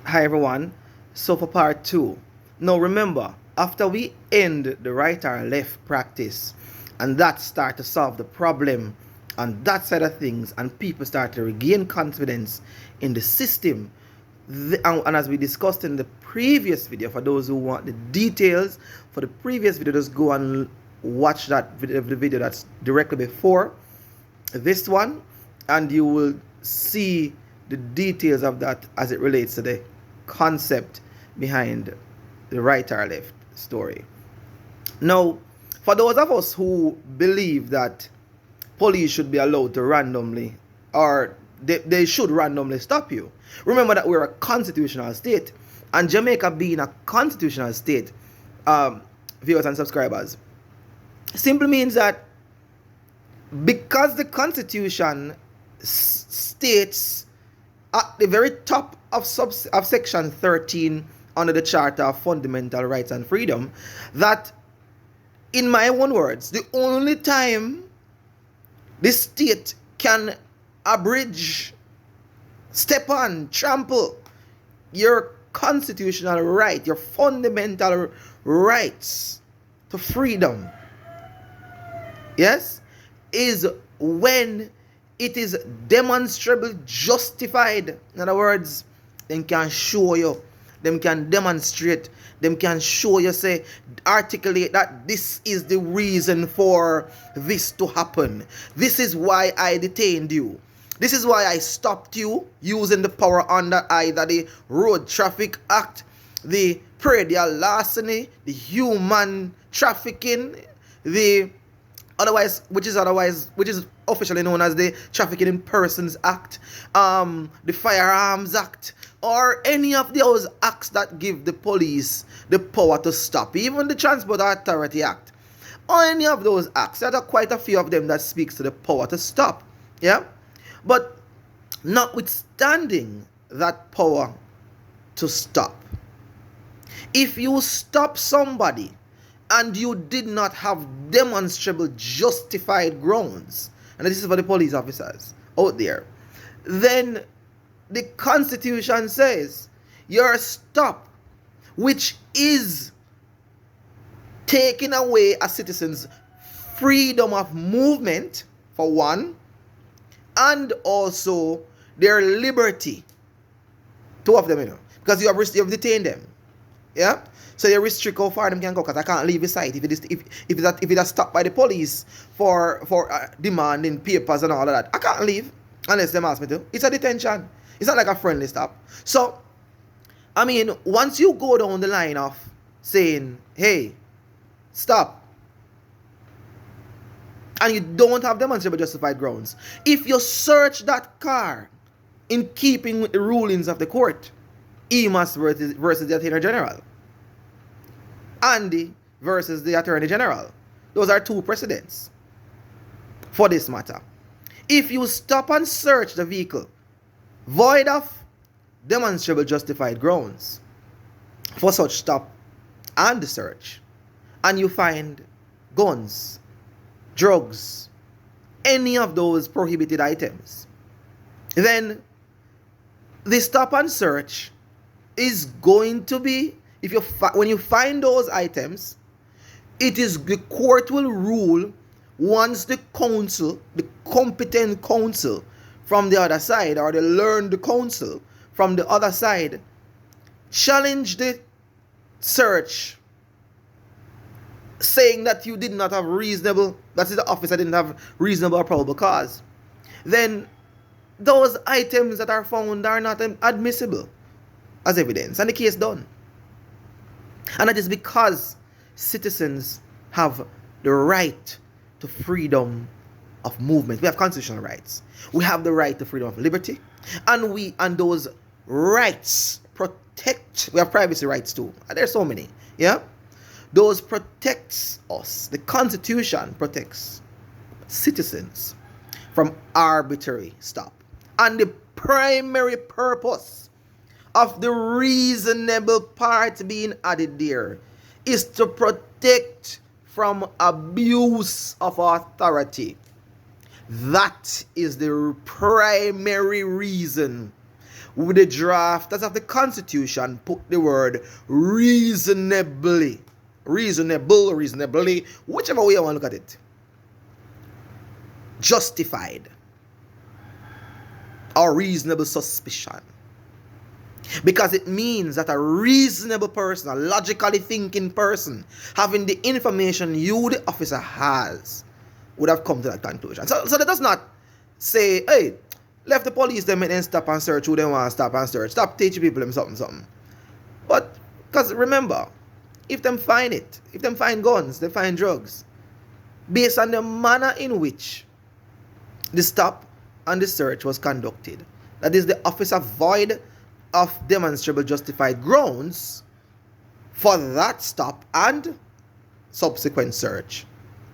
Hi everyone. So for part 2. Now remember, after we end the right or left practice and that start to solve the problem on that side of things and people start to regain confidence in the system, and as we discussed in the previous video, for those who want the details for the previous video, just go and watch that video, the video that's directly before this one, and you will see the details of that as it relates to the concept behind the right or left story. Now, for those of us who believe that police should be allowed to randomly, or they should randomly stop you, remember that we're a constitutional state, and Jamaica being a constitutional state, viewers and subscribers, simply means that because the Constitution states at the very top of section 13 under the Charter of Fundamental Rights and Freedom, that, in my own words, the only time the state can abridge, step on, trample your constitutional right, your fundamental rights to freedom, yes, is when it is demonstrably justified. In other words, them can show you, them can demonstrate, them can show you, say, articulate that this is the reason for this to happen. This is why I detained you. This is why I stopped you using the power under either the Road Traffic Act, the predial larceny, the human trafficking, the which is officially known as the Trafficking in Persons Act, the Firearms Act, or any of those acts that give the police the power to stop, even the Transport Authority Act, or any of those acts. There are quite a few of them that speaks to the power to stop. Yeah, but notwithstanding that power to stop, if you stop somebody and you did not have demonstrable justified grounds, and this is for the police officers out there, then the Constitution says your stop, which is taking away a citizen's freedom of movement, for one, and also their liberty, two of them, because you have detained them. Yeah, so you restrict how far them can go, because I can't leave the site if it is stopped by the police for demanding papers and all of that. I can't leave unless them ask me to. It's a detention. It's not like a friendly stop. So, I mean, once you go down the line of saying, hey, stop, and you don't have demonstrable justified grounds, if you search that car in keeping with the rulings of the court, EMAS versus the Attorney General, Andy versus the Attorney General, those are two precedents for this matter. If you stop and search the vehicle void of demonstrable justified grounds for such stop and the search, and you find guns, drugs, any of those prohibited items, then the stop and search is going to be, when you find those items, it is the court will rule once the counsel, the competent counsel from the other side, or the learned counsel from the other side, challenge the search, saying that you did not have that is, the officer didn't have reasonable or probable cause, then those items that are found are not admissible as evidence, and the case done. And that is because citizens have the right to freedom of movement. We have constitutional rights. We have the right to freedom of liberty, and those rights protect. We have privacy rights too. There's so many. Yeah, those protects us. The Constitution protects citizens from arbitrary stop, and the primary purpose of the reasonable part being added there is to protect from abuse of authority. That is the primary reason the drafters of the Constitution put the word reasonably, reasonably, whichever way you want to look at it, justified or reasonable suspicion. Because it means that a reasonable person, a logically thinking person, having the information you, the officer, has, would have come to that conclusion. So that does not say, hey, left the police them and then stop and search who they want to stop and search. Stop teaching people them something. But, because remember, if them find it, if them find guns, they find drugs, based on the manner in which the stop and the search was conducted, that is, the officer void of demonstrable justified grounds for that stop and subsequent search,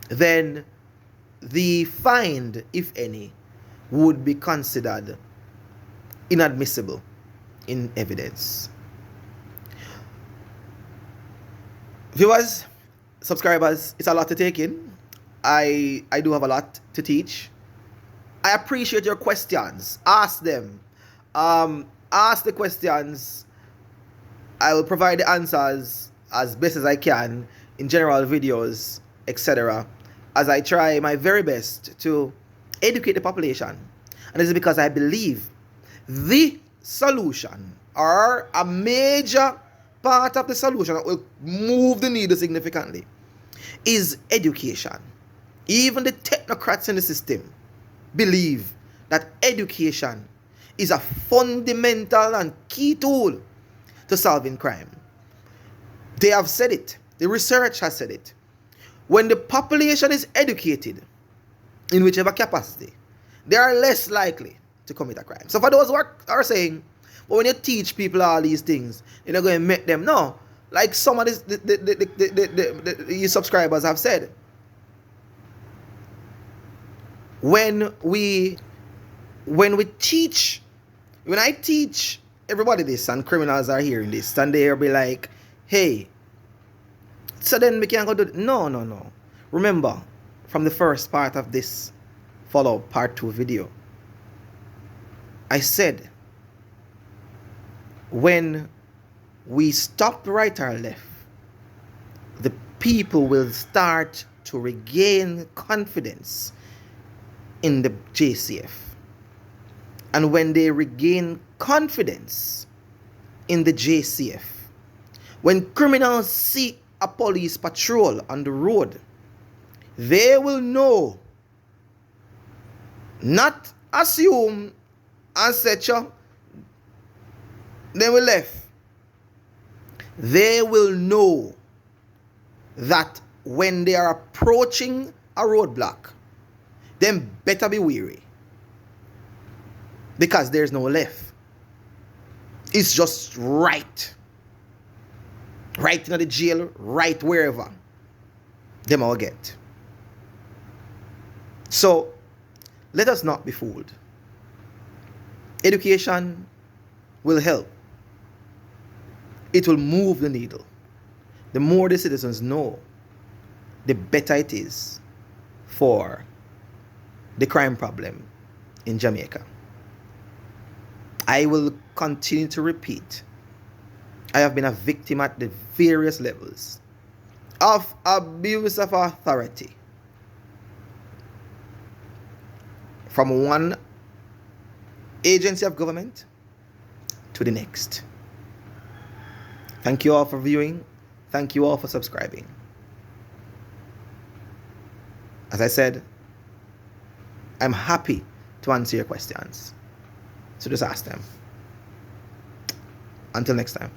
then the find, if any, would be considered inadmissible in evidence. Viewers, subscribers, it's a lot to take in. I do have a lot to teach. I appreciate your questions. Ask them. Ask the questions. I will provide the answers as best as I can in general videos, etc., as I try my very best to educate the population. And this is because I believe the solution, or a major part of the solution that will move the needle significantly, is education. Even the technocrats in the system believe that education is a fundamental and key tool to solving crime. They have said it. The research has said it. When the population is educated, in whichever capacity, they are less likely to commit a crime. So for those who are saying, but when you teach people all these things, you're not going to make them. No. Like some of the subscribers have said, when I teach everybody this and criminals are hearing this and they'll be like, hey, so then we can't go do it. No. Remember, from the first part of this follow-up part 2 video, I said, when we stop right or left, the people will start to regain confidence in the JCF. And when they regain confidence in the JCF, when criminals see a police patrol on the road, they will know, not assume and say, they will left. They will know that when they are approaching a roadblock, then better be wary. Because there's no left. It's just right. Right in the jail, right wherever. Them all get. So, let us not be fooled. Education will help. It will move the needle. The more the citizens know, the better it is for the crime problem in Jamaica. I will continue to repeat, I have been a victim at the various levels of abuse of authority. From one agency of government to the next. Thank you all for viewing. Thank you all for subscribing. As I said, I'm happy to answer your questions. So just ask them. Until next time.